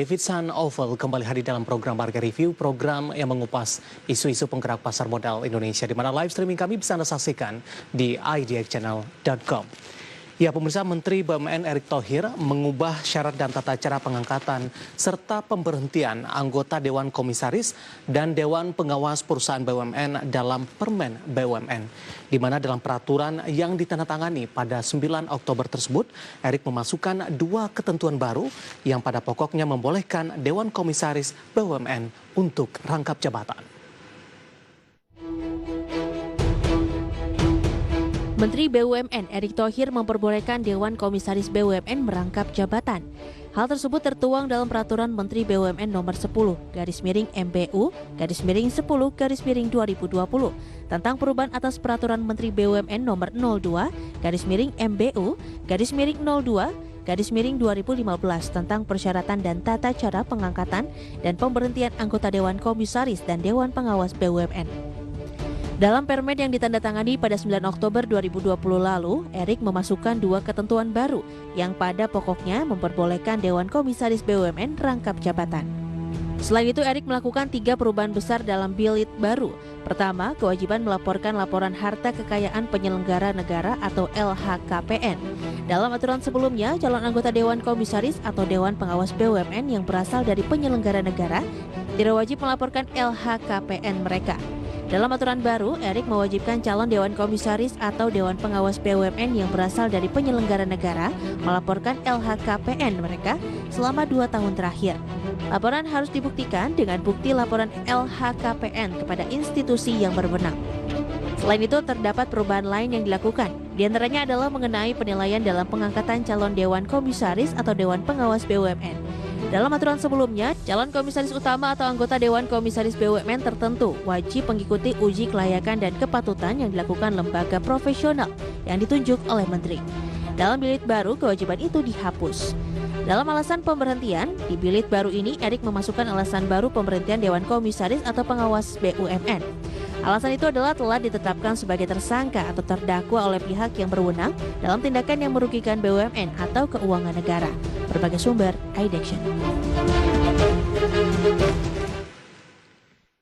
David San Oval kembali hadir dalam program Market Review, program yang mengupas isu-isu penggerak pasar modal Indonesia, di mana live streaming kami bisa Anda saksikan di idxchannel.com. Ya, pemirsa, Menteri BUMN Erick Thohir mengubah syarat dan tata cara pengangkatan serta pemberhentian anggota Dewan Komisaris dan Dewan Pengawas Perusahaan BUMN dalam Permen BUMN. Di mana dalam peraturan yang ditandatangani pada 9 Oktober tersebut, Erick memasukkan dua ketentuan baru yang pada pokoknya membolehkan Dewan Komisaris BUMN untuk rangkap jabatan. Menteri BUMN Erick Thohir memperbolehkan Dewan Komisaris BUMN merangkap jabatan. Hal tersebut tertuang dalam Peraturan Menteri BUMN Nomor 10/MBU/10/10/2020 tentang perubahan atas Peraturan Menteri BUMN Nomor 02/MBU/02/2015 tentang persyaratan dan tata cara pengangkatan dan pemberhentian anggota Dewan Komisaris dan Dewan Pengawas BUMN. Dalam permen yang ditandatangani pada 9 Oktober 2020 lalu, Erick memasukkan dua ketentuan baru yang pada pokoknya memperbolehkan Dewan Komisaris BUMN rangkap jabatan. Selain itu, Erick melakukan 3 perubahan besar dalam bilit baru. Pertama, kewajiban melaporkan laporan harta kekayaan penyelenggara negara atau LHKPN. Dalam aturan sebelumnya, calon anggota Dewan Komisaris atau Dewan Pengawas BUMN yang berasal dari penyelenggara negara tidak wajib melaporkan LHKPN mereka. Dalam aturan baru, Erick mewajibkan calon Dewan Komisaris atau Dewan Pengawas BUMN yang berasal dari penyelenggara negara melaporkan LHKPN mereka selama 2 tahun terakhir. Laporan harus dibuktikan dengan bukti laporan LHKPN kepada institusi yang berwenang. Selain itu, terdapat perubahan lain yang dilakukan. Di antaranya adalah mengenai penilaian dalam pengangkatan calon Dewan Komisaris atau Dewan Pengawas BUMN. Dalam aturan sebelumnya, calon komisaris utama atau anggota Dewan Komisaris BUMN tertentu wajib mengikuti uji kelayakan dan kepatutan yang dilakukan lembaga profesional yang ditunjuk oleh menteri. Dalam bilit baru, kewajiban itu dihapus. Dalam alasan pemberhentian, di bilit baru ini Erick memasukkan alasan baru pemberhentian Dewan Komisaris atau Pengawas BUMN. Alasan itu adalah telah ditetapkan sebagai tersangka atau terdakwa oleh pihak yang berwenang dalam tindakan yang merugikan BUMN atau keuangan negara. Berbagai sumber, iDaction.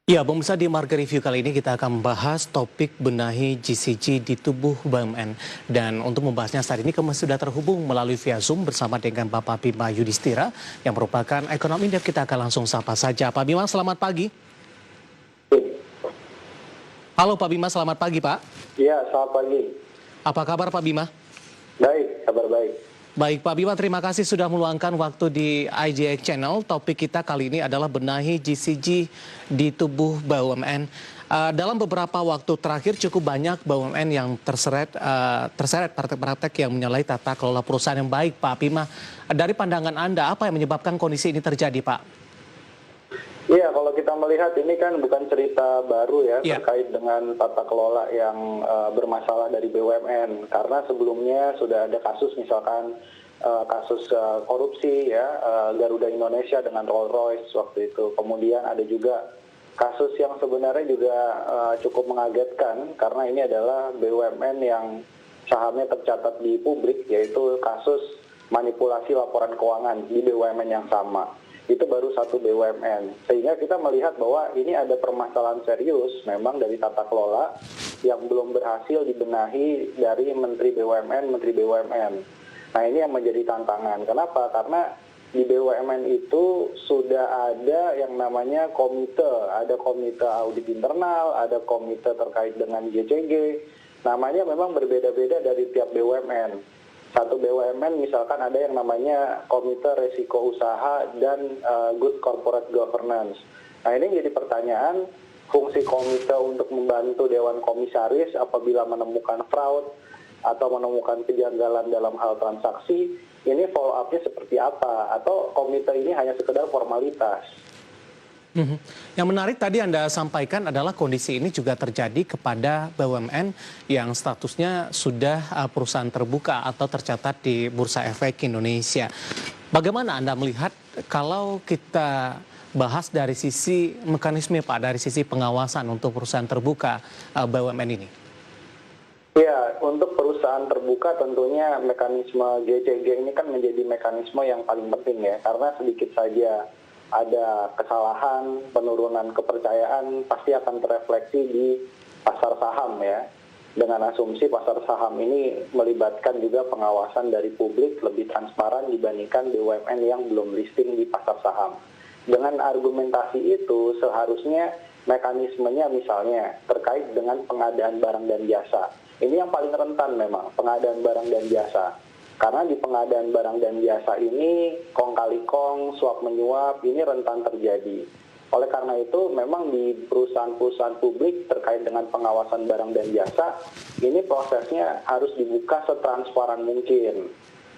Ya, pemirsa, di Market Review kali ini kita akan membahas topik benahi GCG di tubuh BUMN. Dan untuk membahasnya saat ini kami sudah terhubung melalui via Zoom bersama dengan Bapak Bima Yudhistira yang merupakan ekonom indef. Kita akan langsung sapa saja. Pak Bima, selamat pagi. Halo Pak Bima, selamat pagi Pak. Iya, selamat pagi. Apa kabar Pak Bima? Baik, kabar baik. Baik Pak Bima, terima kasih sudah meluangkan waktu di IDX Channel. Topik kita kali ini adalah benahi GCG di tubuh BUMN. Dalam beberapa waktu terakhir cukup banyak BUMN yang terseret praktek-praktek yang menyalahi tata kelola perusahaan yang baik. Pak Bima, dari pandangan Anda apa yang menyebabkan kondisi ini terjadi Pak? Iya, kalau kita melihat ini kan bukan cerita baru ya terkait dengan tata kelola yang bermasalah dari BUMN. Karena sebelumnya sudah ada kasus misalkan kasus korupsi ya Garuda Indonesia dengan Rolls-Royce waktu itu. Kemudian ada juga kasus yang sebenarnya juga cukup mengagetkan karena ini adalah BUMN yang sahamnya tercatat di publik, yaitu kasus manipulasi laporan keuangan di BUMN yang sama. Itu baru satu BUMN, sehingga kita melihat bahwa ini ada permasalahan serius memang dari tata kelola yang belum berhasil dibenahi dari Menteri BUMN. Nah, ini yang menjadi tantangan. Kenapa? Karena di BUMN itu sudah ada yang namanya komite, ada komite audit internal, ada komite terkait dengan GCG. Namanya memang berbeda-beda dari tiap BUMN. Satu BUMN misalkan ada yang namanya Komite Resiko Usaha dan Good Corporate Governance. Nah, ini jadi pertanyaan, fungsi komite untuk membantu Dewan Komisaris apabila menemukan fraud atau menemukan kejanggalan dalam hal transaksi, ini follow up-nya seperti apa? Atau komite ini hanya sekedar formalitas? Yang menarik tadi Anda sampaikan adalah kondisi ini juga terjadi kepada BUMN yang statusnya sudah perusahaan terbuka atau tercatat di Bursa Efek Indonesia. Bagaimana Anda melihat kalau kita bahas dari sisi mekanisme Pak, dari sisi pengawasan untuk perusahaan terbuka BUMN ini? Ya, untuk perusahaan terbuka tentunya mekanisme GCG ini kan menjadi mekanisme yang paling penting ya, karena sedikit saja ada kesalahan, penurunan kepercayaan pasti akan terefleksi di pasar saham ya. Dengan asumsi pasar saham ini melibatkan juga pengawasan dari publik lebih transparan dibandingkan BUMN yang belum listing di pasar saham. Dengan argumentasi itu seharusnya mekanismenya misalnya terkait dengan pengadaan barang dan jasa. Ini yang paling rentan memang, pengadaan barang dan jasa. Karena di pengadaan barang dan jasa ini, kong kali kong, suap menyuap, ini rentan terjadi. Oleh karena itu, memang di perusahaan-perusahaan publik terkait dengan pengawasan barang dan jasa, ini prosesnya harus dibuka setransparan mungkin.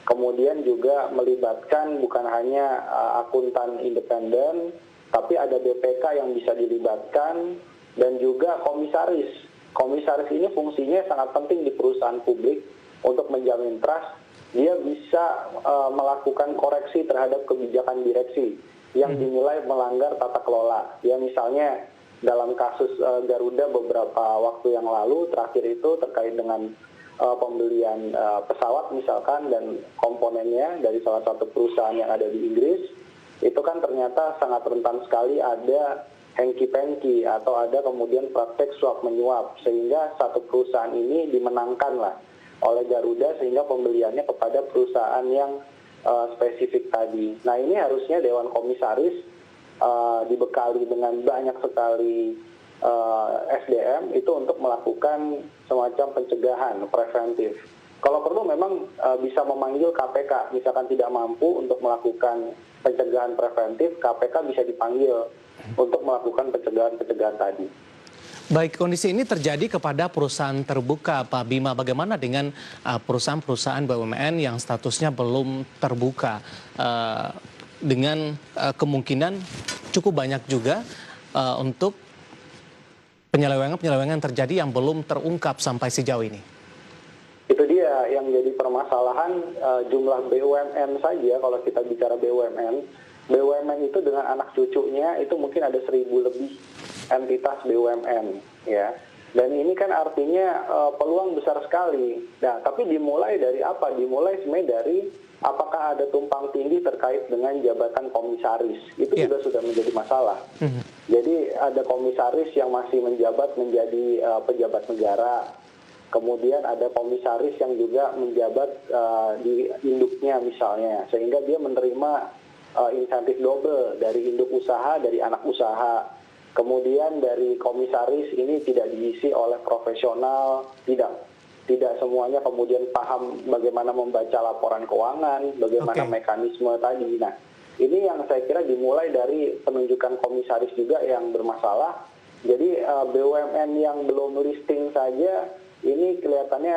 Kemudian juga melibatkan bukan hanya akuntan independen, tapi ada BPK yang bisa dilibatkan, dan juga komisaris. Komisaris ini fungsinya sangat penting di perusahaan publik untuk menjamin trust. Dia bisa melakukan koreksi terhadap kebijakan direksi yang dinilai melanggar tata kelola. Ya misalnya dalam kasus Garuda beberapa waktu yang lalu, terakhir itu terkait dengan pembelian pesawat misalkan dan komponennya dari salah satu perusahaan yang ada di Inggris, itu kan ternyata sangat rentan sekali ada hengki-pengki atau ada kemudian praktek suap menyuap, sehingga satu perusahaan ini dimenangkan lah oleh Garuda sehingga pembeliannya kepada perusahaan yang spesifik tadi. Nah ini harusnya Dewan Komisaris dibekali dengan banyak sekali SDM itu untuk melakukan semacam pencegahan preventif. Kalau perlu memang bisa memanggil KPK, misalkan tidak mampu untuk melakukan pencegahan preventif, KPK bisa dipanggil untuk melakukan pencegahan-pencegahan tadi. Baik, kondisi ini terjadi kepada perusahaan terbuka, Pak Bima. Bagaimana dengan perusahaan-perusahaan BUMN yang statusnya belum terbuka? Dengan kemungkinan cukup banyak juga untuk penyelewengan-penyelewengan terjadi yang belum terungkap sampai sejauh ini. Itu dia yang jadi permasalahan jumlah BUMN saja. Kalau kita bicara BUMN itu dengan anak cucunya itu mungkin ada 1.000 lebih entitas BUMN ya. Dan ini kan artinya peluang besar sekali. Nah, tapi dimulai dari apa? Dimulai sebenarnya dari apakah ada tumpang tindih terkait dengan jabatan komisaris. Itu juga sudah menjadi masalah. Jadi ada komisaris yang masih menjabat menjadi pejabat negara. Kemudian ada komisaris yang juga menjabat di induknya misalnya, sehingga dia menerima insentif double dari induk usaha, dari anak usaha. Kemudian dari komisaris ini tidak diisi oleh profesional, tidak semuanya kemudian paham bagaimana membaca laporan keuangan, bagaimana mekanisme tadi. Nah, ini yang saya kira dimulai dari penunjukan komisaris juga yang bermasalah. Jadi BUMN yang belum listing saja ini kelihatannya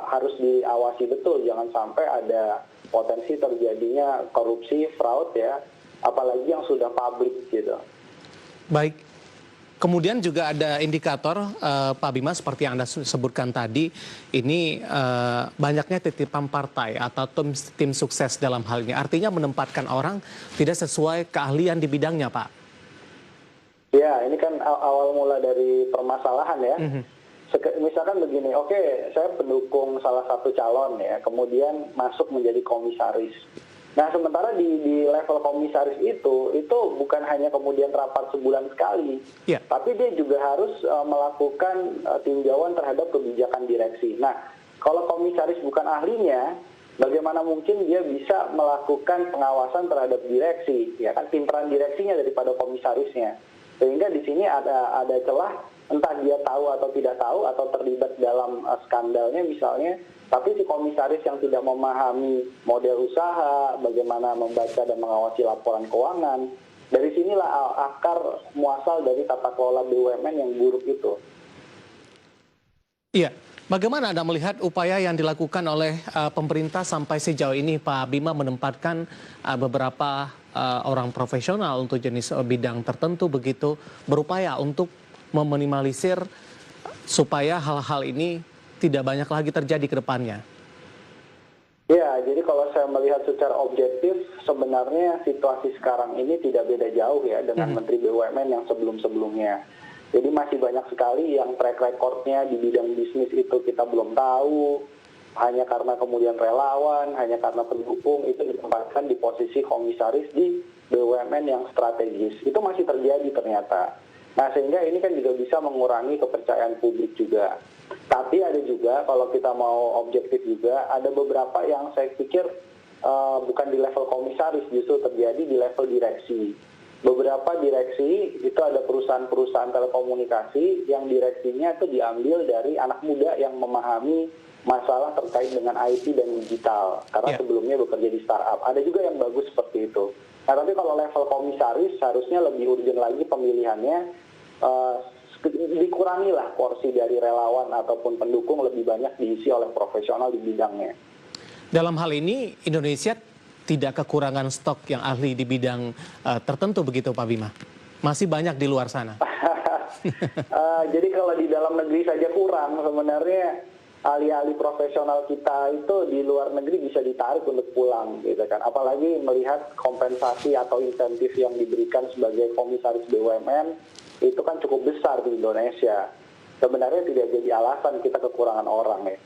harus diawasi betul, jangan sampai ada potensi terjadinya korupsi, fraud ya, apalagi yang sudah publik gitu. Baik, kemudian juga ada indikator Pak Bima seperti yang Anda sebutkan tadi, ini banyaknya titipan partai atau tim sukses dalam hal ini. Artinya menempatkan orang tidak sesuai keahlian di bidangnya, Pak. Ya, ini kan awal mula dari permasalahan ya. Misalkan begini, oke, saya pendukung salah satu calon ya, kemudian masuk menjadi komisaris. Nah, sementara di level komisaris itu bukan hanya kemudian rapat sebulan sekali, tapi dia juga harus melakukan tinjauan terhadap kebijakan direksi. Nah, kalau komisaris bukan ahlinya, bagaimana mungkin dia bisa melakukan pengawasan terhadap direksi, ya kan, tim peran direksinya daripada komisarisnya. Sehingga di sini ada celah, entah dia tahu atau tidak tahu atau terlibat dalam skandalnya misalnya, tapi si komisaris yang tidak memahami model usaha, bagaimana membaca dan mengawasi laporan keuangan, dari sinilah akar muasal dari tata kelola BUMN yang buruk itu. Iya, bagaimana Anda melihat upaya yang dilakukan oleh pemerintah sampai sejauh ini, Pak Bima, menempatkan beberapa orang profesional untuk jenis bidang tertentu begitu, berupaya untuk meminimalisir supaya hal-hal ini tidak banyak lagi terjadi ke depannya? Ya, jadi kalau saya melihat secara objektif, sebenarnya situasi sekarang ini tidak beda jauh ya dengan Menteri BUMN yang sebelum-sebelumnya. Jadi masih banyak sekali yang track recordnya di bidang bisnis itu kita belum tahu, hanya karena kemudian relawan, hanya karena pendukung itu ditempatkan di posisi komisaris di BUMN yang strategis. Itu masih terjadi ternyata. Nah, sehingga ini kan juga bisa mengurangi kepercayaan publik juga. Tapi ada juga, kalau kita mau objektif juga, ada beberapa yang saya pikir bukan di level komisaris, justru terjadi di level direksi. Beberapa direksi itu ada perusahaan-perusahaan telekomunikasi yang direksinya itu diambil dari anak muda yang memahami masalah terkait dengan IT dan digital, karena sebelumnya bekerja di startup. Ada juga yang bagus seperti itu. Nah, tapi kalau level komisaris harusnya lebih urgent lagi pemilihannya, dikurangilah porsi dari relawan ataupun pendukung, lebih banyak diisi oleh profesional di bidangnya. Dalam hal ini Indonesia tidak kekurangan stok yang ahli di bidang tertentu begitu Pak Bima? Masih banyak di luar sana? Jadi kalau di dalam negeri saja kurang, sebenarnya ahli-ahli profesional kita itu di luar negeri bisa ditarik untuk pulang, gitu kan. Apalagi melihat kompensasi atau insentif yang diberikan sebagai komisaris BUMN, itu kan cukup besar di Indonesia. Sebenarnya tidak jadi alasan kita kekurangan orang ya.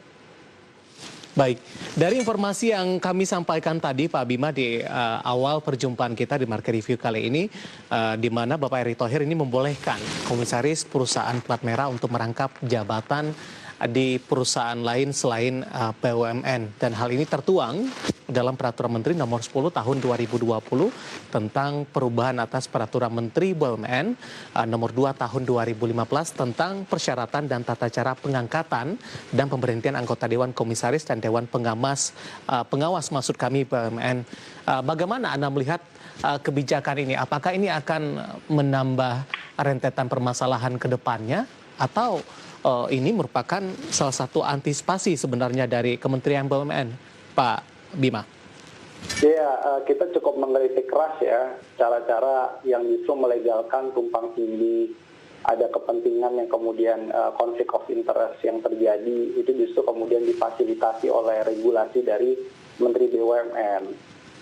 Baik, dari informasi yang kami sampaikan tadi Pak Bima di awal perjumpaan kita di Market Review kali ini, di mana Bapak Erick Thohir ini membolehkan komisaris perusahaan plat merah untuk merangkap jabatan di perusahaan lain selain BUMN. Dan hal ini tertuang dalam Peraturan Menteri Nomor 10 Tahun 2020 tentang perubahan atas Peraturan Menteri BUMN Nomor 2 Tahun 2015 tentang persyaratan dan tata cara pengangkatan dan pemberhentian anggota Dewan Komisaris dan Dewan Pengawas maksud kami BUMN. Bagaimana Anda melihat kebijakan ini? Apakah ini akan menambah rentetan permasalahan ke depannya atau ini merupakan salah satu antisipasi sebenarnya dari Kementerian BUMN, Pak Bima? Ya, kita cukup mengkritik keras ya cara-cara yang justru melegalkan tumpang tindih, ada kepentingan yang kemudian konflik of interest yang terjadi, itu justru kemudian difasilitasi oleh regulasi dari Menteri BUMN.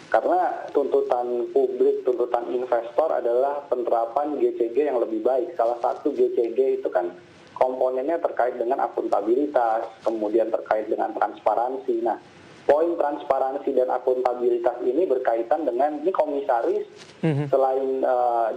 Karena tuntutan publik, tuntutan investor adalah penerapan GCG yang lebih baik. Salah satu GCG itu kan komponennya terkait dengan akuntabilitas, kemudian terkait dengan transparansi. Nah, poin transparansi dan akuntabilitas ini berkaitan dengan ini komisaris, selain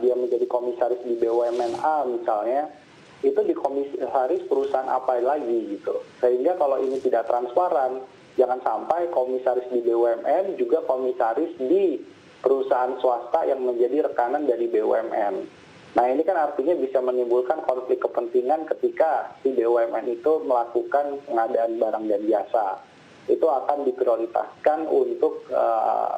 dia menjadi komisaris di BUMN A misalnya, itu di komisaris perusahaan apa lagi gitu. Sehingga kalau ini tidak transparan, jangan sampai komisaris di BUMN juga komisaris di perusahaan swasta yang menjadi rekanan dari BUMN. Nah, ini kan artinya bisa menimbulkan konflik kepentingan ketika si BUMN itu melakukan pengadaan barang dan jasa. Itu akan diprioritaskan untuk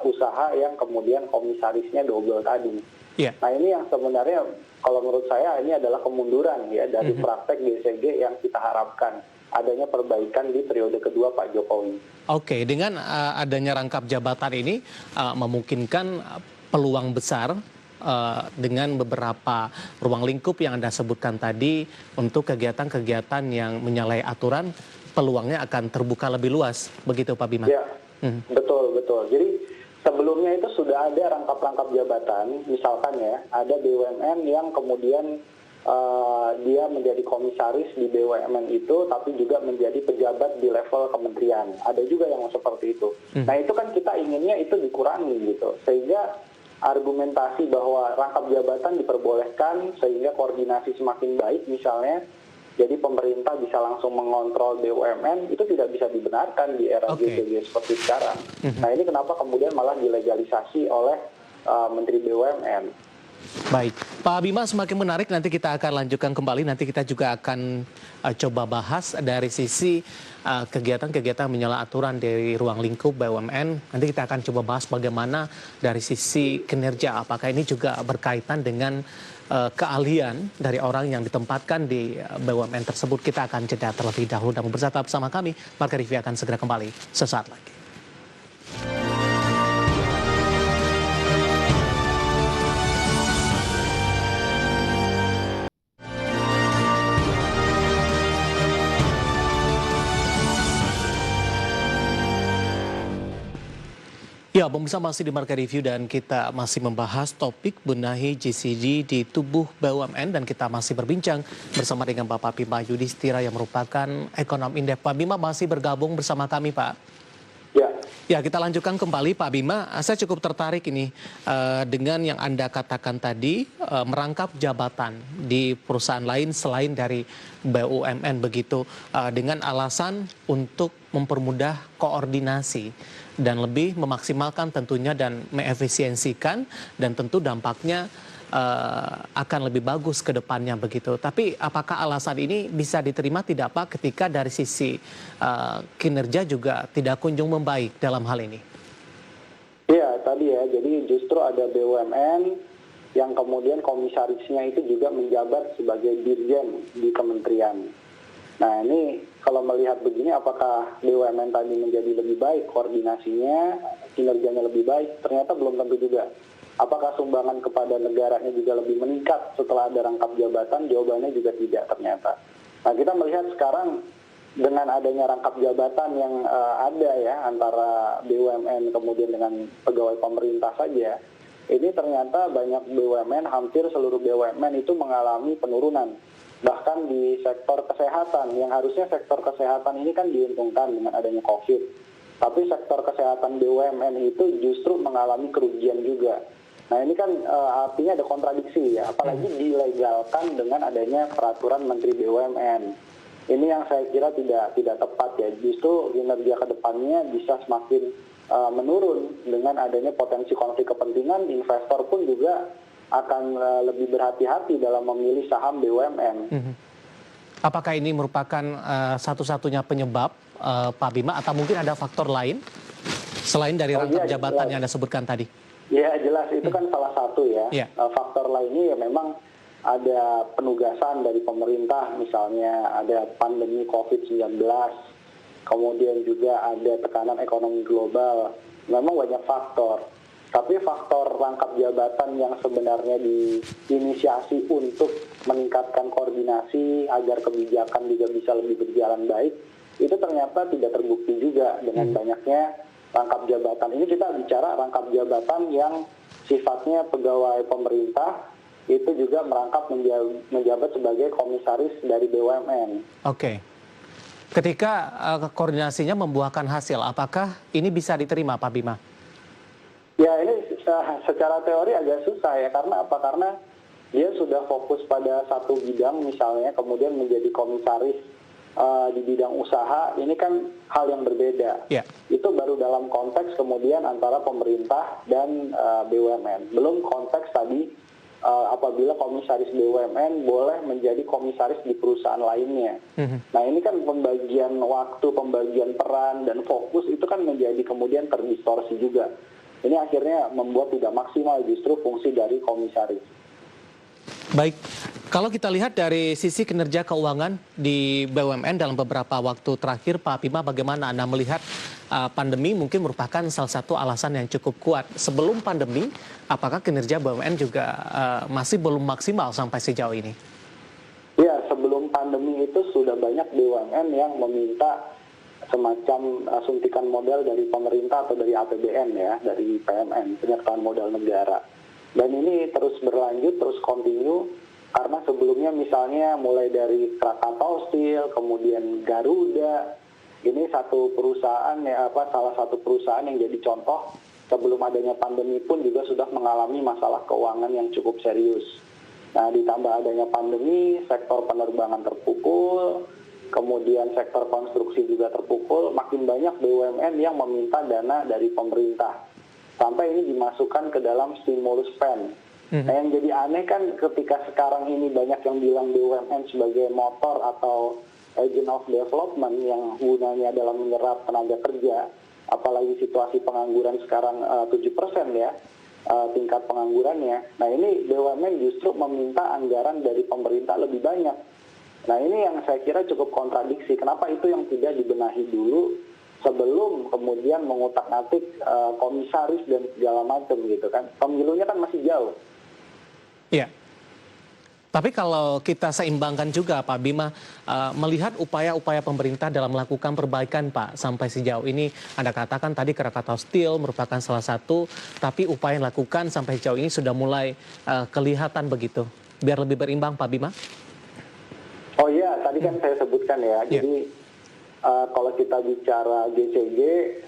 usaha yang kemudian komisarisnya double tadi. Nah, ini yang sebenarnya kalau menurut saya ini adalah kemunduran ya dari praktek GCG yang kita harapkan. Adanya perbaikan di periode kedua Pak Jokowi. Oke, dengan adanya rangkap jabatan ini memungkinkan peluang besar dengan beberapa ruang lingkup yang Anda sebutkan tadi untuk kegiatan-kegiatan yang menyalahi aturan, peluangnya akan terbuka lebih luas, begitu Pak Bima? Ya, betul. Jadi sebelumnya itu sudah ada rangkap-rangkap jabatan, misalkan ya, ada BUMN yang kemudian dia menjadi komisaris di BUMN itu, tapi juga menjadi pejabat di level kementerian. Ada juga yang seperti itu. Nah, itu kan kita inginnya itu dikurangi gitu, sehingga argumentasi bahwa rangkap jabatan diperbolehkan sehingga koordinasi semakin baik misalnya, jadi pemerintah bisa langsung mengontrol BUMN, itu tidak bisa dibenarkan di era GCG seperti sekarang. Nah, ini kenapa kemudian malah dilegalisasi oleh Menteri BUMN. Baik, Pak Bima, semakin menarik, nanti kita akan lanjutkan kembali, nanti kita juga akan coba bahas dari sisi kegiatan-kegiatan menyalahi aturan dari ruang lingkup BUMN. Nanti kita akan coba bahas bagaimana dari sisi kinerja, apakah ini juga berkaitan dengan keahlian dari orang yang ditempatkan di BUMN tersebut. Kita akan jeda terlebih dahulu, dan bersama bersama kami, Market Review akan segera kembali sesaat lagi. Ya, pemirsa masih di Market Review dan kita masih membahas topik benahi GCD di tubuh BUMN dan kita masih berbincang bersama dengan Bapak Bima Yudhistira yang merupakan ekonom indef. Pak Bima masih bergabung bersama kami, Pak. Ya. Ya, kita lanjutkan kembali Pak Bima. Saya cukup tertarik ini dengan yang Anda katakan tadi, merangkap jabatan di perusahaan lain selain dari BUMN begitu, dengan alasan untuk mempermudah koordinasi dan lebih memaksimalkan tentunya dan mengefisiensikan dan tentu dampaknya akan lebih bagus ke depannya begitu. Tapi apakah alasan ini bisa diterima tidak Pak ketika dari sisi kinerja juga tidak kunjung membaik dalam hal ini? Iya tadi ya, jadi justru ada BUMN yang kemudian komisarisnya itu juga menjabat sebagai dirjen di kementerian. Nah ini kalau melihat begini apakah BUMN tadi menjadi lebih baik koordinasinya, kinerjanya lebih baik? Ternyata belum tentu juga. Apakah sumbangan kepada negaranya juga lebih meningkat setelah ada rangkap jabatan? Jawabannya juga tidak ternyata. Nah kita melihat sekarang dengan adanya rangkap jabatan yang ada ya antara BUMN kemudian dengan pegawai pemerintah saja, ini ternyata banyak BUMN, hampir seluruh BUMN itu mengalami penurunan. Bahkan di sektor kesehatan, yang harusnya sektor kesehatan ini kan diuntungkan dengan adanya COVID. Tapi sektor kesehatan BUMN itu justru mengalami kerugian juga. Nah ini kan artinya ada kontradiksi ya, apalagi dilegalkan dengan adanya peraturan Menteri BUMN. Ini yang saya kira tidak tepat ya, justru kinerja ke depannya bisa semakin menurun dengan adanya potensi konflik kepentingan. Investor pun juga akan lebih berhati-hati dalam memilih saham BUMN. Apakah ini merupakan satu-satunya penyebab Pak Bima atau mungkin ada faktor lain selain dari rangkap jabatan yang Anda sebutkan tadi? Ya jelas itu kan salah satu ya. Faktor lainnya ya memang ada penugasan dari pemerintah, misalnya ada pandemi COVID-19, kemudian juga ada tekanan ekonomi global. Memang banyak faktor. Tapi faktor rangkap jabatan yang sebenarnya diinisiasi untuk meningkatkan koordinasi agar kebijakan juga bisa lebih berjalan baik, itu ternyata tidak terbukti juga dengan banyaknya rangkap jabatan. Ini kita bicara rangkap jabatan yang sifatnya pegawai pemerintah, itu juga merangkap menjabat sebagai komisaris dari BUMN. Oke. Ketika koordinasinya membuahkan hasil, apakah ini bisa diterima Pak Bima? Ya ini secara teori agak susah ya, karena apa? Karena dia sudah fokus pada satu bidang misalnya, kemudian menjadi komisaris di bidang usaha, ini kan hal yang berbeda. Itu baru dalam konteks kemudian antara pemerintah dan BUMN. Belum konteks tadi apabila komisaris BUMN boleh menjadi komisaris di perusahaan lainnya. Nah ini kan pembagian waktu, pembagian peran dan fokus itu kan menjadi kemudian terdistorsi juga. Ini akhirnya membuat tidak maksimal justru fungsi dari komisaris. Baik, kalau kita lihat dari sisi kinerja keuangan di BUMN dalam beberapa waktu terakhir, Pak Bima, bagaimana Anda melihat pandemi mungkin merupakan salah satu alasan yang cukup kuat. Sebelum pandemi, apakah kinerja BUMN juga masih belum maksimal sampai sejauh ini? Ya, sebelum pandemi itu sudah banyak BUMN yang meminta semacam suntikan modal dari pemerintah atau dari APBN ya, dari PMN, penyertaan modal negara. Dan ini terus berlanjut, terus kontinu, karena sebelumnya misalnya mulai dari Krakatau Steel, kemudian Garuda, ini satu perusahaan ya, salah satu perusahaan yang jadi contoh sebelum adanya pandemi pun juga sudah mengalami masalah keuangan yang cukup serius. Nah ditambah adanya pandemi, sektor penerbangan terpukul, kemudian sektor konstruksi juga terpukul, makin banyak BUMN yang meminta dana dari pemerintah. Sampai ini dimasukkan ke dalam stimulus pen. Nah yang jadi aneh kan ketika sekarang ini banyak yang bilang BUMN sebagai motor atau agent of development yang gunanya dalam menyerap tenaga kerja, apalagi situasi pengangguran sekarang 7% ya, tingkat penganggurannya. Nah ini BUMN justru meminta anggaran dari pemerintah lebih banyak. Nah ini yang saya kira cukup kontradiksi. Kenapa itu yang tidak dibenahi dulu sebelum kemudian mengutak-atik komisaris dan segala macam gitu kan. Pemilunya kan masih jauh. Iya. Tapi kalau kita seimbangkan juga Pak Bima, melihat upaya-upaya pemerintah dalam melakukan perbaikan Pak, sampai sejauh ini Anda katakan tadi Krakatau Steel merupakan salah satu, tapi upaya yang dilakukan sampai sejauh ini sudah mulai kelihatan begitu. Biar lebih berimbang Pak Bima? Oh iya, tadi kan saya sebutkan ya, jadi kalau kita bicara GCG,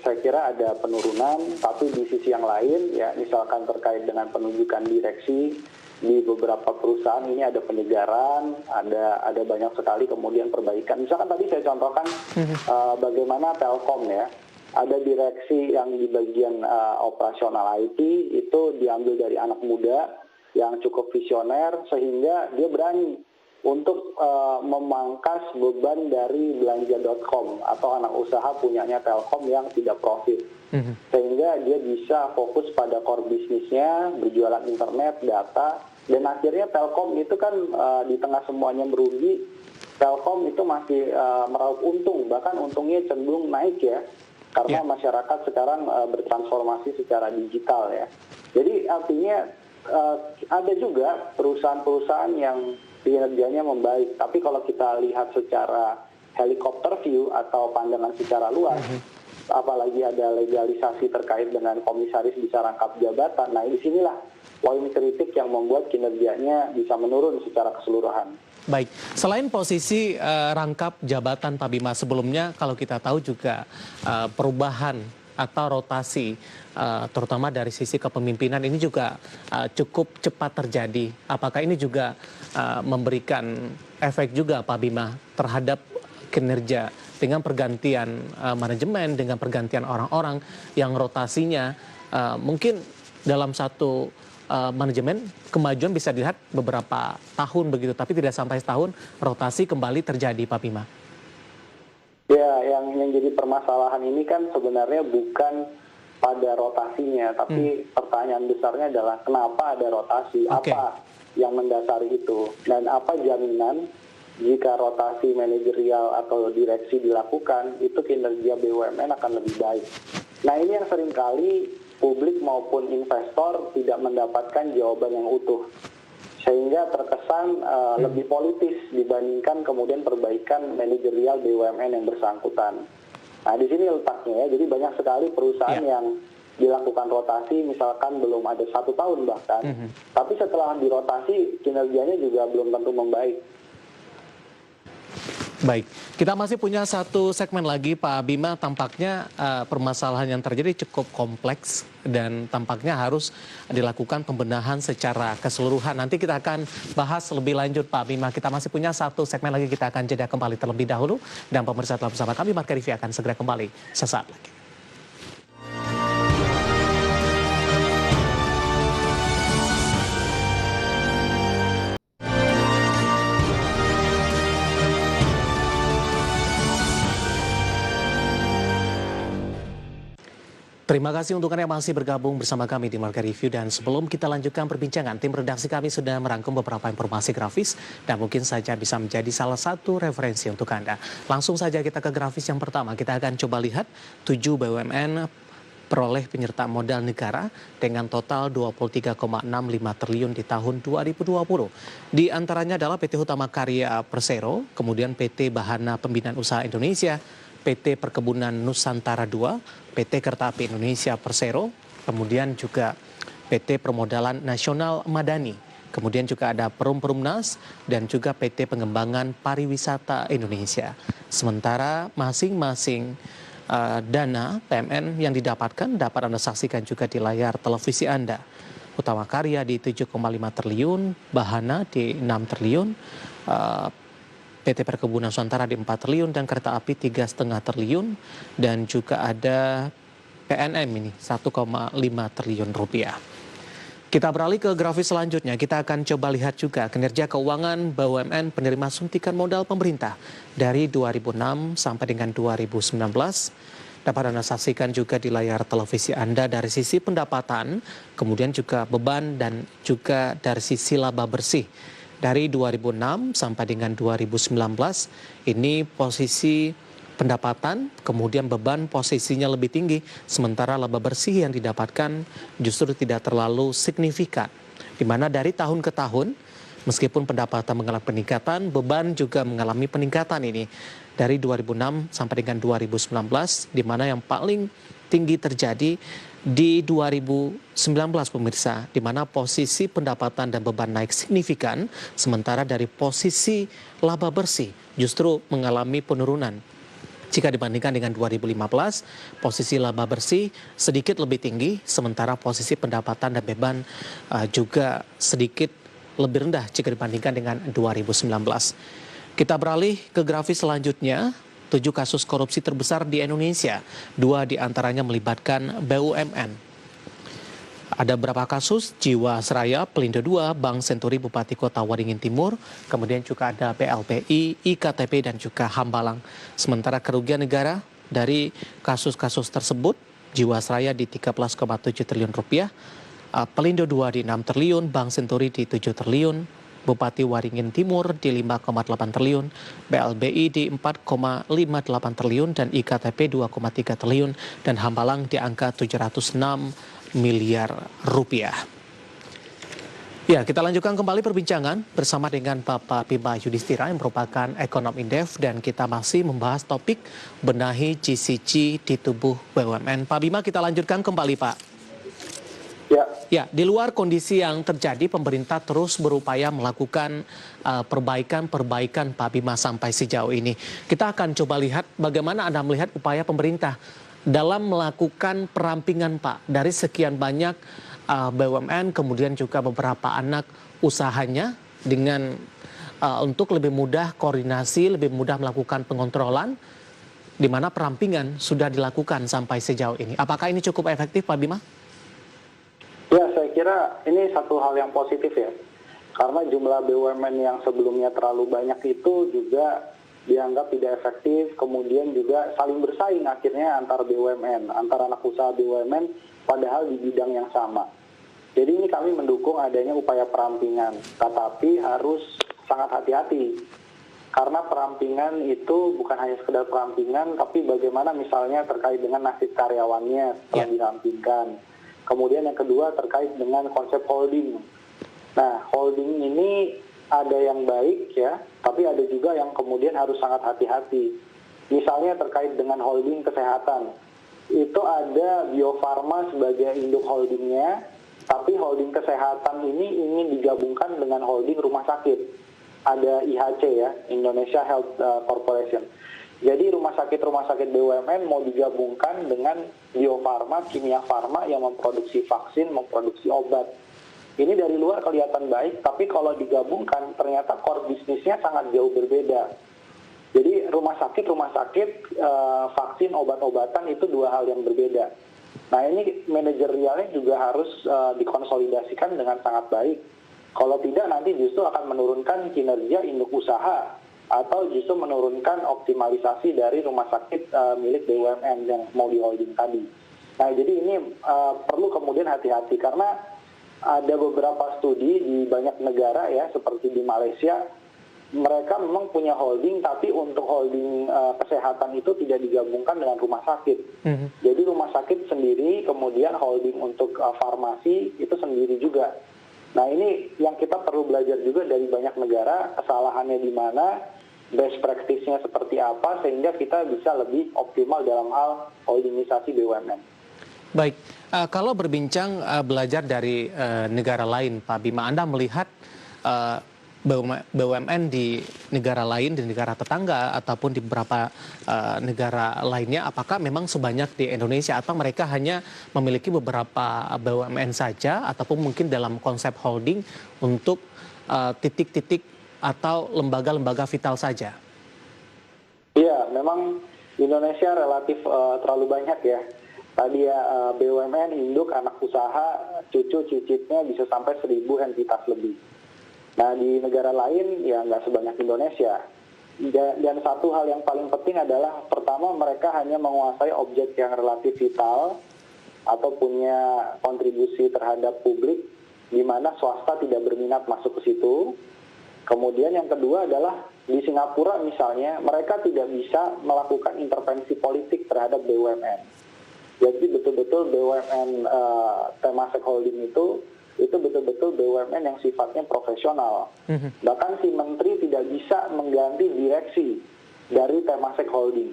saya kira ada penurunan, tapi di sisi yang lain ya misalkan terkait dengan penunjukan direksi, di beberapa perusahaan ini ada penyegaran, ada banyak sekali kemudian perbaikan. Misalkan tadi saya contohkan bagaimana Telkom ya, ada direksi yang di bagian operasional IT itu diambil dari anak muda yang cukup visioner sehingga dia berani untuk memangkas beban dari belanja.com atau anak usaha punyanya Telkom yang tidak profit. Sehingga dia bisa fokus pada core bisnisnya, berjualan internet, data, dan akhirnya Telkom itu kan di tengah semuanya merugi, Telkom itu masih meraup untung, bahkan untungnya cenderung naik ya, karena masyarakat sekarang bertransformasi secara digital ya. Jadi artinya ada juga perusahaan-perusahaan yang kinerjanya membaik, tapi kalau kita lihat secara helikopter view atau pandangan secara luas, apalagi ada legalisasi terkait dengan komisaris bisa rangkap jabatan, nah disinilah poin kritik yang membuat kinerjanya bisa menurun secara keseluruhan. Baik, selain posisi rangkap jabatan Pak Bima, sebelumnya kalau kita tahu juga perubahan atau rotasi terutama dari sisi kepemimpinan ini juga cukup cepat terjadi. Apakah ini juga memberikan efek juga Pak Bima terhadap kinerja dengan pergantian manajemen, dengan pergantian orang-orang yang rotasinya mungkin dalam satu manajemen kemajuan bisa dilihat beberapa tahun begitu, tapi tidak sampai setahun rotasi kembali terjadi Pak Bima. Ya, yang jadi permasalahan ini kan sebenarnya bukan pada rotasinya, tapi pertanyaan besarnya adalah kenapa ada rotasi, apa yang mendasari itu, dan apa jaminan jika rotasi manajerial atau direksi dilakukan, itu kinerja BUMN akan lebih baik. Nah ini yang seringkali publik maupun investor tidak mendapatkan jawaban yang utuh, sehingga terkesan lebih politis dibandingkan kemudian perbaikan manajerial BUMN yang bersangkutan. Nah di sini letaknya ya, jadi banyak sekali perusahaan yang dilakukan rotasi misalkan belum ada 1 tahun bahkan, tapi setelah dirotasi kinerjanya juga belum tentu membaik. Baik, kita masih punya satu segmen lagi Pak Bima. Tampaknya permasalahan yang terjadi cukup kompleks dan tampaknya harus dilakukan pembenahan secara keseluruhan. Nanti kita akan bahas lebih lanjut Pak Bima. Kita masih punya satu segmen lagi, kita akan jeda kembali terlebih dahulu. Dan pemirsa telah bersama kami, Marka Review akan segera kembali sesaat lagi. Terima kasih untuk Anda yang masih bergabung bersama kami di Marka Review. Dan sebelum kita lanjutkan perbincangan, tim redaksi kami sudah merangkum beberapa informasi grafis dan mungkin saja bisa menjadi salah satu referensi untuk Anda. Langsung saja kita ke grafis yang pertama. Kita akan coba lihat 7 BUMN peroleh penyertaan modal negara dengan total 23,65 triliun di tahun 2020. Di antaranya adalah PT Hutama Karya Persero, kemudian PT Bahana Pembinaan Usaha Indonesia, PT Perkebunan Nusantara II, PT Kereta Api Indonesia Persero, kemudian juga PT Permodalan Nasional Madani, kemudian juga ada Perumnas dan juga PT Pengembangan Pariwisata Indonesia. Sementara masing-masing dana PMN yang didapatkan dapat Anda saksikan juga di layar televisi Anda. Hutama Karya di 7,5 triliun, Bahana di 6 triliun, PT Perkebunan Nusantara di 4 triliun dan Kereta Api 3,5 triliun dan juga ada PNM ini 1,5 triliun rupiah. Kita beralih ke grafis selanjutnya. Kita akan coba lihat juga kinerja keuangan BUMN penerima suntikan modal pemerintah dari 2006 sampai dengan 2019. Dapat Anda saksikan juga di layar televisi Anda dari sisi pendapatan, kemudian juga beban dan juga dari sisi laba bersih. Dari 2006 sampai dengan 2019, ini posisi pendapatan, kemudian beban posisinya lebih tinggi, sementara laba bersih yang didapatkan justru tidak terlalu signifikan. Di mana dari tahun ke tahun, Meskipun pendapatan mengalami peningkatan, beban juga mengalami peningkatan ini dari 2006 sampai dengan 2019, di mana yang paling tinggi terjadi di 2019 pemirsa, di mana posisi pendapatan dan beban naik signifikan, sementara dari posisi laba bersih justru mengalami penurunan. Jika dibandingkan dengan 2015, posisi laba bersih sedikit lebih tinggi, sementara posisi pendapatan dan beban juga sedikit lebih rendah jika dibandingkan dengan 2019. Kita beralih ke grafis selanjutnya. 7 kasus korupsi terbesar di Indonesia, 2 diantaranya melibatkan BUMN. Ada berapa kasus? Jiwasraya, Pelindo II, Bank Senturi, Bupati Kota Waringin Timur, kemudian juga ada BLPI, IKTP, dan juga Hambalang. Sementara kerugian negara dari kasus-kasus tersebut, Jiwasraya di 13,7 triliun rupiah, Pelindo II di 6 triliun, Bank Senturi di 7 triliun, Bupati Waringin Timur di 5,8 triliun, BLBI di 4,58 triliun, dan IKTP 2,3 triliun, dan Hambalang di angka 706 miliar rupiah. Ya, kita lanjutkan kembali perbincangan bersama dengan Bapak Bima Yudhistira yang merupakan ekonom Indef, dan kita masih membahas topik benahi GCG di tubuh BUMN. Pak Bima, kita lanjutkan kembali, Pak. Ya, di luar kondisi yang terjadi, pemerintah terus berupaya melakukan perbaikan Pak Bima sampai sejauh ini. Kita akan coba lihat bagaimana Anda melihat upaya pemerintah dalam melakukan perampingan, Pak, dari sekian banyak BUMN, kemudian juga beberapa anak usahanya dengan untuk lebih mudah koordinasi, lebih mudah melakukan pengontrolan, di mana perampingan sudah dilakukan sampai sejauh ini. Apakah ini cukup efektif, Pak Bima? Ya, saya kira ini satu hal yang positif ya. Karena jumlah BUMN yang sebelumnya terlalu banyak itu juga dianggap tidak efektif, kemudian juga saling bersaing akhirnya antar BUMN, antara anak usaha BUMN, padahal di bidang yang sama. Jadi ini kami mendukung adanya upaya perampingan, tetapi harus sangat hati-hati. Karena perampingan itu bukan hanya sekedar perampingan, tapi bagaimana misalnya terkait dengan nasib karyawannya setelah dirampingkan. Kemudian yang kedua terkait dengan konsep holding. Nah, holding ini ada yang baik ya, tapi ada juga yang kemudian harus sangat hati-hati. Misalnya terkait dengan holding kesehatan. Itu ada Bio Farma sebagai induk holdingnya, tapi holding kesehatan ini ingin digabungkan dengan holding rumah sakit. Ada IHC ya, Indonesia Health Corporation. Jadi rumah sakit BUMN mau digabungkan dengan Bio Farma, Kimia Farma yang memproduksi vaksin, memproduksi obat. Ini dari luar kelihatan baik, tapi kalau digabungkan ternyata core bisnisnya sangat jauh berbeda. Jadi rumah sakit, vaksin, obat-obatan itu dua hal yang berbeda. Nah ini manajerialnya juga harus dikonsolidasikan dengan sangat baik. Kalau tidak nanti justru akan menurunkan kinerja induk usaha, atau justru menurunkan optimalisasi dari rumah sakit milik BUMN yang mau di-holding tadi. Nah, jadi ini perlu kemudian hati-hati karena ada beberapa studi di banyak negara ya, seperti di Malaysia, mereka memang punya holding, tapi untuk holding kesehatan itu tidak digabungkan dengan rumah sakit. Jadi rumah sakit sendiri, kemudian holding untuk farmasi itu sendiri juga. Nah, ini yang kita perlu belajar juga dari banyak negara, kesalahannya di mana, best practice-nya seperti apa, sehingga kita bisa lebih optimal dalam hal holdingisasi BUMN. Baik, kalau berbincang belajar dari negara lain, Pak Bima, Anda melihat BUMN di negara lain, di negara tetangga, ataupun di beberapa negara lainnya, apakah memang sebanyak di Indonesia, atau mereka hanya memiliki beberapa BUMN saja, ataupun mungkin dalam konsep holding untuk titik-titik atau lembaga-lembaga vital saja? Iya, memang Indonesia relatif terlalu banyak ya. Tadi ya BUMN, induk, anak usaha, cucu, cicitnya bisa sampai 1.000 entitas lebih. Nah di negara lain ya nggak sebanyak Indonesia. Dan satu hal yang paling penting adalah pertama mereka hanya menguasai objek yang relatif vital atau punya kontribusi terhadap publik di mana swasta tidak berminat masuk ke situ. Kemudian yang kedua adalah di Singapura misalnya, mereka tidak bisa melakukan intervensi politik terhadap BUMN. Jadi betul-betul BUMN Temasek Holding itu itu betul-betul BUMN yang sifatnya profesional. Bahkan si menteri tidak bisa mengganti direksi dari Temasek Holding.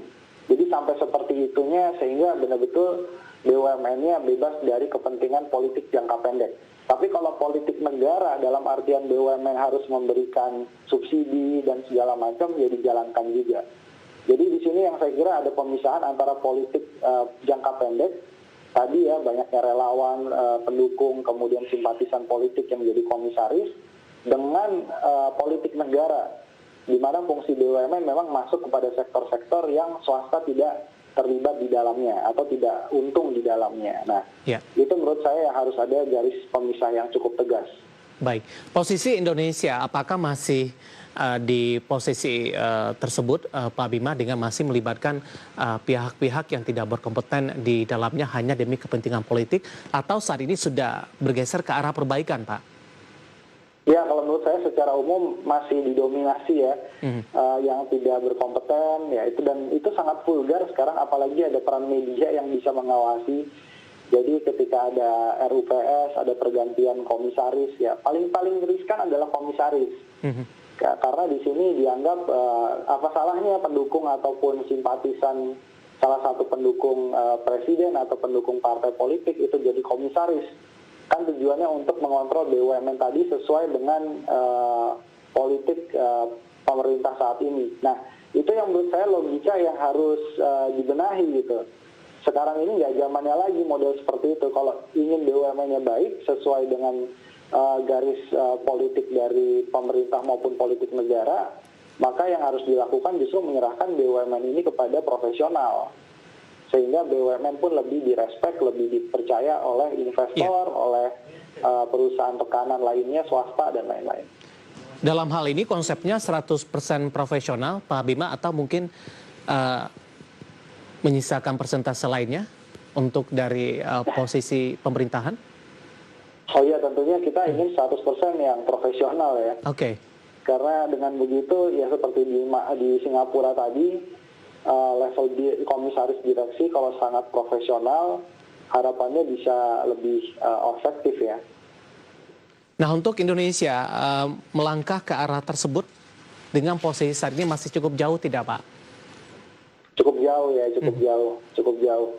Jadi sampai seperti itunya sehingga benar-betul BUMN-nya bebas dari kepentingan politik jangka pendek. Tapi kalau politik negara dalam artian BUMN harus memberikan subsidi dan segala macam ya dijalankan juga. Jadi di sini yang saya kira ada pemisahan antara politik jangka pendek, tadi ya banyaknya relawan, pendukung, kemudian simpatisan politik yang menjadi komisaris, dengan politik negara, di mana fungsi BUMN memang masuk kepada sektor-sektor yang swasta tidak terlibat di dalamnya atau tidak untung di dalamnya. Nah, itu menurut saya harus ada garis pemisah yang cukup tegas. Baik, posisi Indonesia apakah masih di posisi tersebut, Pak Bima, dengan masih melibatkan pihak-pihak yang tidak berkompeten di dalamnya hanya demi kepentingan politik, atau saat ini sudah bergeser ke arah perbaikan, Pak? Ya, kalau menurut saya secara umum masih didominasi ya, yang tidak berkompeten, ya itu, dan itu sangat vulgar sekarang, apalagi ada peran media yang bisa mengawasi. Jadi ketika ada RUPS, ada pergantian komisaris, ya paling riskan adalah komisaris. Karena di sini dianggap apa salahnya pendukung ataupun simpatisan salah satu pendukung presiden atau pendukung partai politik itu jadi komisaris. Kan tujuannya untuk mengontrol BUMN tadi sesuai dengan politik pemerintah saat ini. Nah, itu yang menurut saya logika yang harus dibenahi gitu. Sekarang ini nggak zamannya lagi model seperti itu. Kalau ingin BUMN-nya baik sesuai dengan garis politik dari pemerintah maupun politik negara, maka yang harus dilakukan justru menyerahkan BUMN ini kepada profesional. Sehingga BUMN pun lebih direspek, lebih dipercaya oleh investor, oleh perusahaan tekanan lainnya, swasta, dan lain-lain. Dalam hal ini konsepnya 100% profesional, Pak Bima, atau mungkin menyisakan persentase lainnya untuk dari posisi pemerintahan? Oh iya, tentunya kita ingin 100% yang profesional ya. Oke. Karena dengan begitu, ya seperti di Singapura tadi, level komisaris direksi kalau sangat profesional, harapannya bisa lebih efektif ya. Nah, untuk Indonesia melangkah ke arah tersebut dengan posisi saat ini masih cukup jauh tidak, Pak? Cukup jauh ya, cukup jauh.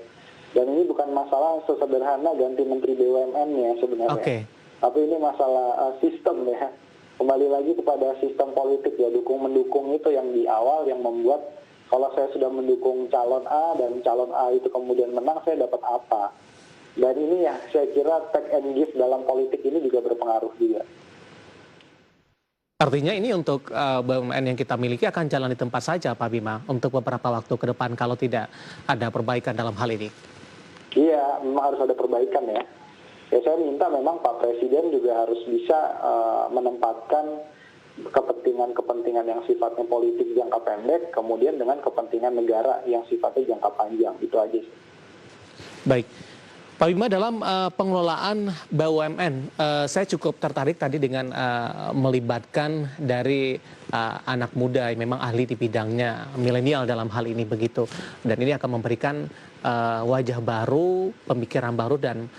Dan ini bukan masalah sesederhana ganti Menteri BUMN ya sebenarnya. Tapi ini masalah sistem ya. Kembali lagi kepada sistem politik ya, dukung-mendukung itu yang di awal yang membuat kalau saya sudah mendukung calon A dan calon A itu kemudian menang, saya dapat apa. Dan ini ya saya kira take and give dalam politik ini juga berpengaruh juga. Artinya ini untuk BUMN yang kita miliki akan jalan di tempat saja, Pak Bima, untuk beberapa waktu ke depan kalau tidak ada perbaikan dalam hal ini. Iya, memang harus ada perbaikan ya. Ya saya minta memang Pak Presiden juga harus bisa menempatkan kepentingan-kepentingan yang sifatnya politik jangka pendek, kemudian dengan kepentingan negara yang sifatnya jangka panjang. Itu aja sih. Baik. Pak Bima, dalam pengelolaan BUMN, saya cukup tertarik tadi dengan melibatkan dari anak muda yang memang ahli di bidangnya, milenial dalam hal ini begitu. Dan ini akan memberikan wajah baru, pemikiran baru, dan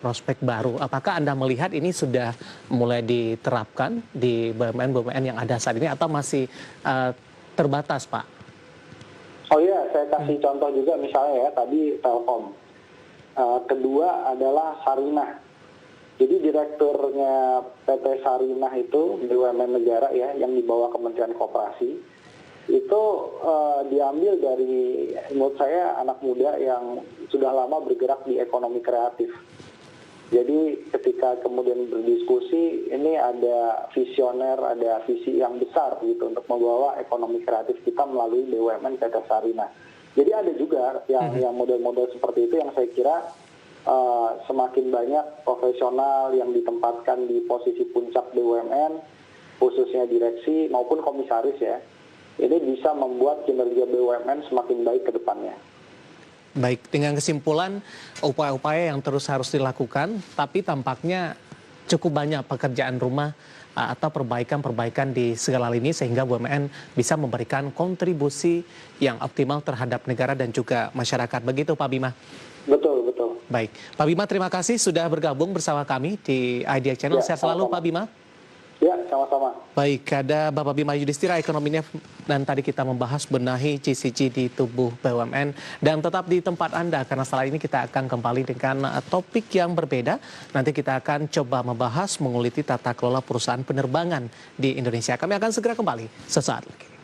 prospek baru. Apakah Anda melihat ini sudah mulai diterapkan di BUMN-BUMN yang ada saat ini atau masih terbatas, Pak? Oh iya, saya kasih contoh juga misalnya ya, tadi Telkom. Kedua adalah Sarinah. Jadi direkturnya PT Sarinah itu BUMN negara ya yang di bawah Kementerian Koperasi itu diambil dari menurut saya anak muda yang sudah lama bergerak di ekonomi kreatif. Jadi ketika kemudian berdiskusi ini ada visioner, ada visi yang besar gitu untuk membawa ekonomi kreatif kita melalui BUMN PT Sarinah. Jadi ada juga yang model-model seperti itu yang saya kira semakin banyak profesional yang ditempatkan di posisi puncak BUMN, khususnya direksi maupun komisaris ya. Ini bisa membuat kinerja BUMN semakin baik ke depannya. Baik, dengan kesimpulan upaya-upaya yang terus harus dilakukan, tapi tampaknya cukup banyak pekerjaan rumah atau perbaikan-perbaikan di segala lini sehingga BUMN bisa memberikan kontribusi yang optimal terhadap negara dan juga masyarakat. Begitu Pak Bima? Betul, betul. Baik, Pak Bima terima kasih sudah bergabung bersama kami di IDX Channel. Sehat selalu Pak Bima. Ya, sama-sama. Baik, ada Bapak Bima Yudhistira, ekonominya, dan tadi kita membahas benahi GCG di tubuh BUMN. Dan tetap di tempat Anda, karena setelah ini kita akan kembali dengan topik yang berbeda. Nanti kita akan coba membahas, menguliti tata kelola perusahaan penerbangan di Indonesia. Kami akan segera kembali sesaat lagi.